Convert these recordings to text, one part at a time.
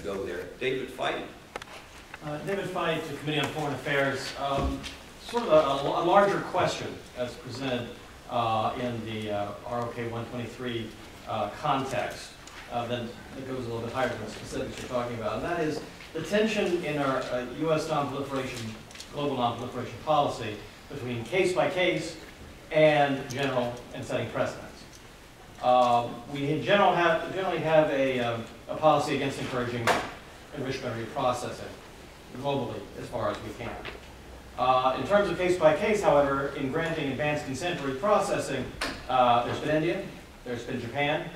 to go there. David Fite. David Fite, the Committee on Foreign Affairs. Sort of a larger question as presented in the ROK 123 context that goes a little bit higher than the specifics you're talking about. And that is the tension in our U.S. non-proliferation, global non-proliferation policy between case-by-case and general and setting precedents. We generally have a policy against encouraging enrichment reprocessing globally as far as we can. In terms of case-by-case, however, in granting advanced consent for reprocessing, there's been India, there's been Japan,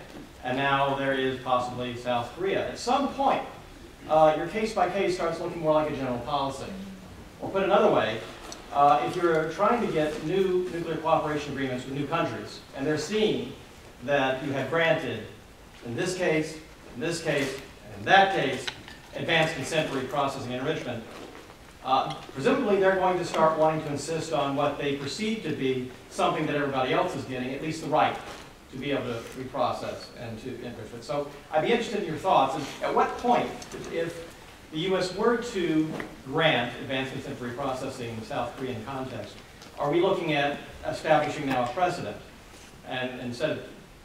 and now there is possibly South Korea. At some point, your case-by-case starts looking more like a general policy. Or put another way, if you're trying to get new nuclear cooperation agreements with new countries, and they're seeing that you have granted, in this case, and in that case, advanced consent for reprocessing and enrichment, presumably they're going to start wanting to insist on what they perceive to be something that everybody else is getting, at least the right to be able to reprocess and to enrich it. So I'd be interested in your thoughts. And at what point, if the U.S. were to grant advanced consent for reprocessing in the South Korean context, are we looking at establishing now a precedent, and instead of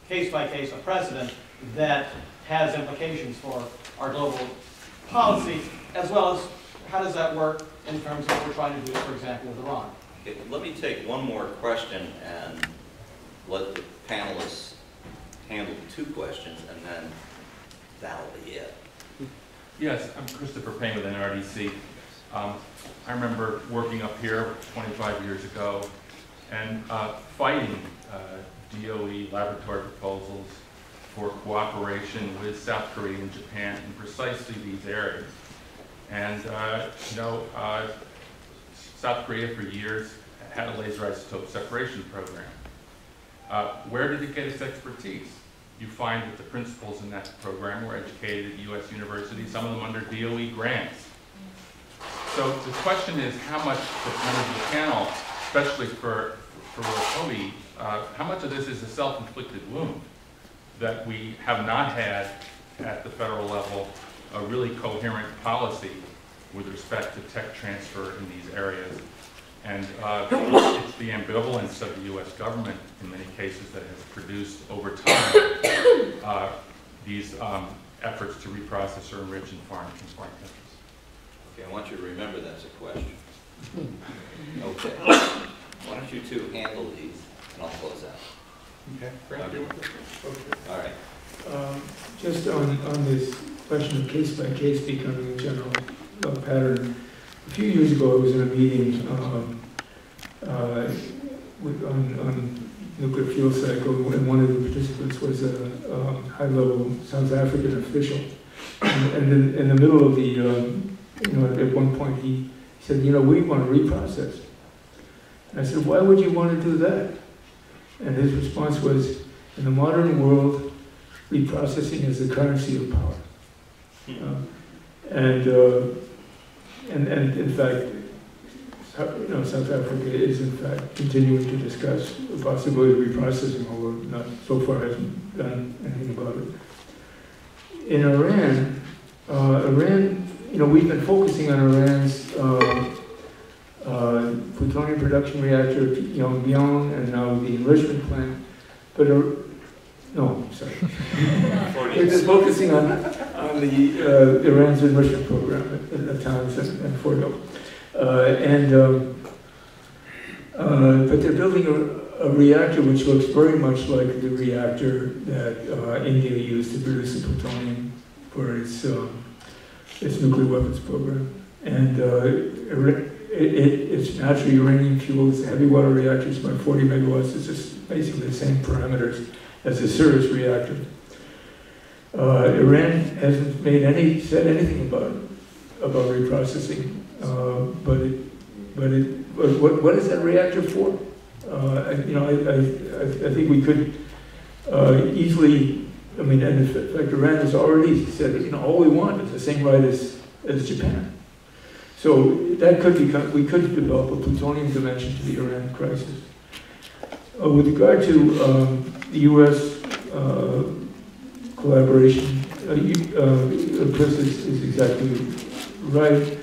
case-by-case, a precedent that has implications for our global policy, as well as how does that work in terms of what we're trying to do, for example, with Iran? Okay, let me take one more question and let the panelists handle the two questions, and then that'll be it. Yes, I'm Christopher Payne with NRDC. I remember working up here 25 years ago and fighting DOE laboratory proposals for cooperation with South Korea and Japan in precisely these areas. And South Korea for years had a laser isotope separation program. Where did it get its expertise? You find that the principals in that program were educated at U.S. universities, some of them under DOE grants. So the question is how much, for members of the panel, especially for William Tobey, how much of this is a self-inflicted wound that we have not had at the federal level a really coherent policy with respect to tech transfer in these areas. And it's the ambivalence of the U.S. government in many cases that has produced over time these efforts to reprocess or enrich in foreign countries. Okay, I want you to remember that's a question. Okay. Why don't you two handle these, and I'll close out. Okay. Okay. All right. Just on this question of case-by-case becoming a general pattern, a few years ago I was in a meeting on nuclear fuel cycle, and one of the participants was a high-level South African official. And in the middle of the, at one point he said, we want to reprocess. And I said, why would you want to do that? And his response was, in the modern world, reprocessing is the currency of power. And in fact, South Africa is in fact continuing to discuss the possibility of reprocessing, although not so far hasn't done anything about it. In Iran, we've been focusing on Iran's plutonium production reactor, Yongbyon, and now the enrichment plant. But we've been focusing on the Iran's enrichment program at Natanz and Fordo. But they're building a reactor which looks very much like the reactor that India used to produce the plutonium for its nuclear weapons program. And it's naturally uranium fueled. It's a heavy water reactor. It's about 40 megawatts. It's just basically the same parameters as a Cirrus reactor. Iran hasn't said anything about reprocessing. But what is that reactor for? I think we could easily. And in fact, Iran has already said, all we want is the same right as Japan. So that could become. We could develop a plutonium dimension to the Iran crisis. With regard to the U.S. collaboration Chris is exactly right.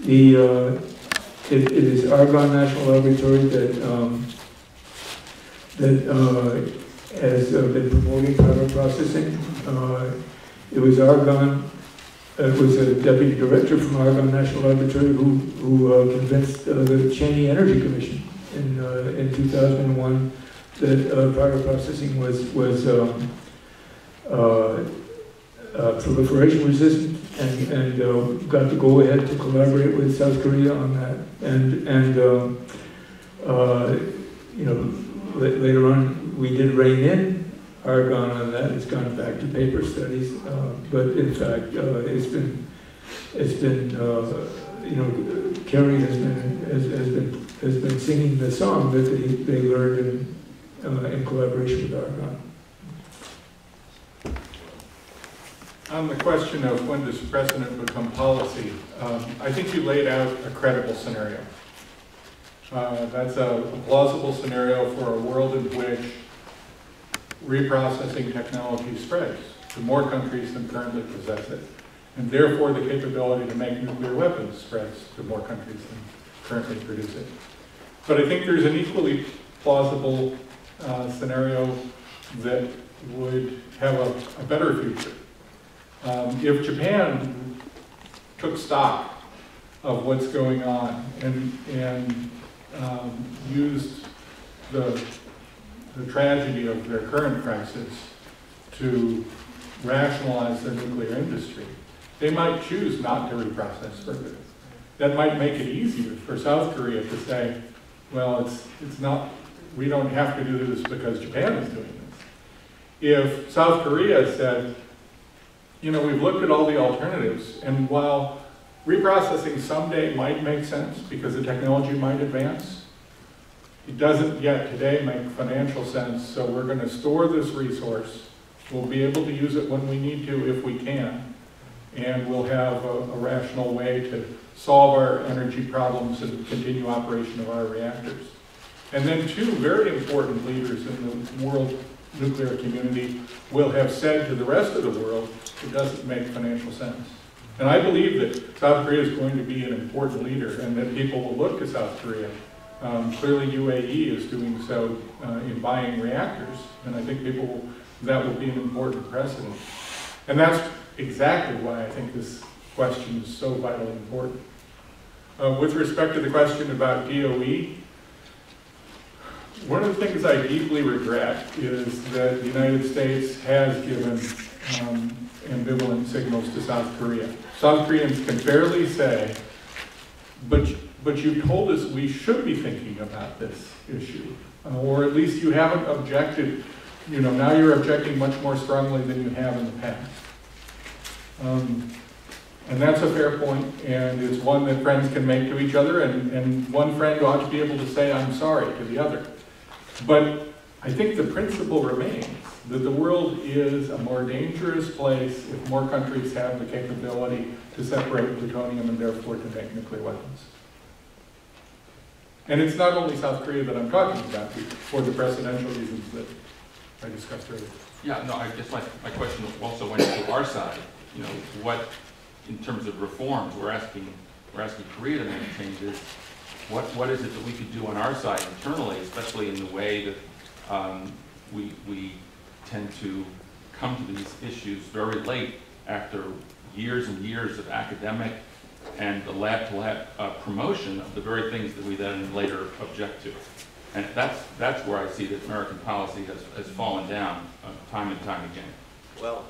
It is Argonne National Laboratory that has been promoting power processing. It was Argonne. It was a deputy director from Argonne National Laboratory who convinced the Cheney Energy Commission in 2001 that power processing was proliferation resistant, and got the go ahead to collaborate with South Korea on that. Later on we did rein in Argonne on that. It's gone back to paper studies, but in fact Kerry has been singing the song that they learned in collaboration with Argonne. On the question of when does precedent become policy, I think you laid out a credible scenario. That's a plausible scenario for a world in which reprocessing technology spreads to more countries than currently possess it, and therefore the capability to make nuclear weapons spreads to more countries than currently produce it. But I think there's an equally plausible scenario that would have a better future. If Japan took stock of what's going on and used the tragedy of their current crisis to rationalize their nuclear industry, they might choose not to reprocess further. That might make it easier for South Korea to say, well, it's not, we don't have to do this because Japan is doing this. If South Korea said, you know, we've looked at all the alternatives, and while reprocessing someday might make sense because the technology might advance, it doesn't yet today make financial sense, so we're going to store this resource. We'll be able to use it when we need to if we can, and we'll have a rational way to solve our energy problems and continue operation of our reactors. And then two very important leaders in the world nuclear community will have said to the rest of the world, it doesn't make financial sense. And I believe that South Korea is going to be an important leader and that people will look to South Korea. Clearly UAE is doing so in buying reactors, and I think that will be an important precedent. And that's exactly why I think this question is so vitally important. With respect to the question about DOE, one of the things I deeply regret is that the United States has given ambivalent signals to South Korea. South Koreans can fairly say, but you told us we should be thinking about this issue, or at least you haven't objected. You know, now you're objecting much more strongly than you have in the past. And that's a fair point, and it's one that friends can make to each other, and one friend ought to be able to say, I'm sorry, to the other. But I think the principle remains that the world is a more dangerous place if more countries have the capability to separate plutonium and therefore to make nuclear weapons. And it's not only South Korea that I'm talking about for the precedential reasons that I discussed earlier. Yeah, no, I guess my question also went to our side. You know, what, in terms of reforms, we're asking Korea to make changes. What is it that we could do on our side internally, especially in the way that we tend to come to these issues very late after years and years of academic and the lab-to-lab promotion of the very things that we then later object to. And that's where I see that American policy has fallen down time and time again. Well,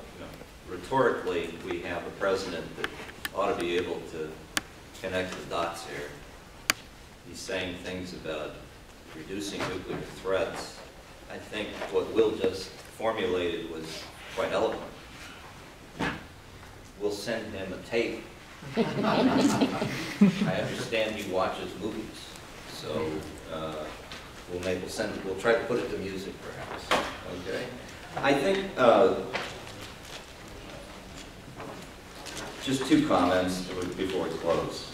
rhetorically, we have a president that ought to be able to connect the dots here. He's saying things about reducing nuclear threats. I think what Will just formulated was quite eloquent. We'll send him a tape. I understand he watches movies, so we'll try to put it to music, perhaps. Okay. I think just two comments before we close.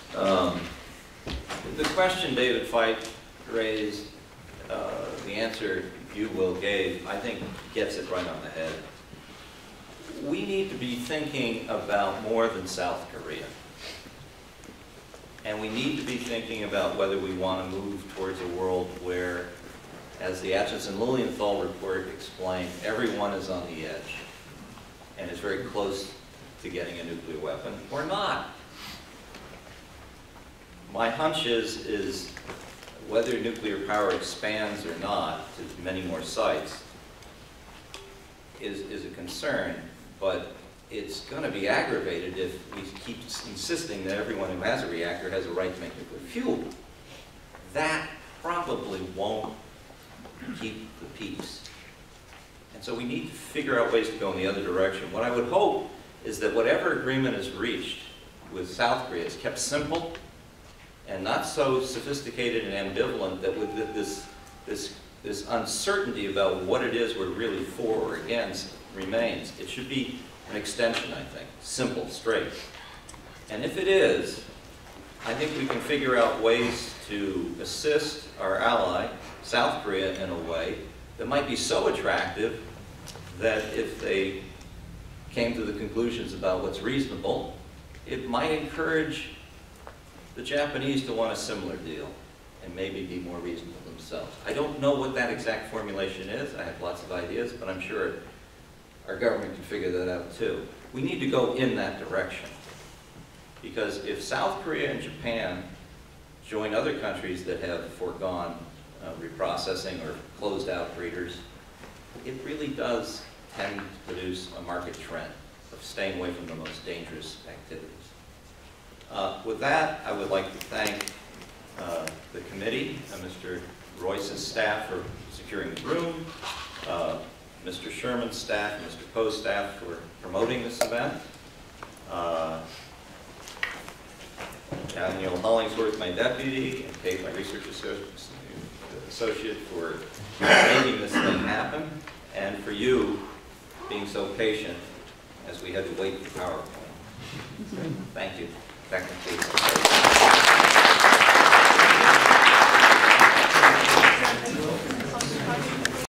The question David Feit raised, the answer you, Will, gave, I think gets it right on the head. we need to be thinking about more than South Korea. And we need to be thinking about whether we want to move towards a world where, as the Atchison-Lilienthal report explained, everyone is on the edge and is very close to getting a nuclear weapon, or not. My hunch is whether nuclear power expands or not to many more sites is a concern, but it's going to be aggravated if we keep insisting that everyone who has a reactor has a right to make nuclear fuel. That probably won't keep the peace. And so we need to figure out ways to go in the other direction. What I would hope is that whatever agreement is reached with South Korea is kept simple and not so sophisticated and ambivalent that with this uncertainty about what it is we're really for or against remains. It should be an extension, I think, simple, straight. And if it is, I think we can figure out ways to assist our ally, South Korea, in a way that might be so attractive that if they came to the conclusions about what's reasonable, it might encourage the Japanese to want a similar deal and maybe be more reasonable themselves. I don't know what that exact formulation is. I have lots of ideas, but I'm sure our government can figure that out too. We need to go in that direction. Because if South Korea and Japan join other countries that have foregone reprocessing or closed out breeders, it really does tend to produce a market trend of staying away from the most dangerous activities. With that, I would like to thank the committee, Mr. Royce's staff for securing the room, Mr. Sherman's staff, and Mr. Poe's staff for promoting this event. Daniel Hollingsworth, my deputy, and Kate, my research associate, for making this thing happen, and for you being so patient as we had to wait for PowerPoint. Thank you. That concludes.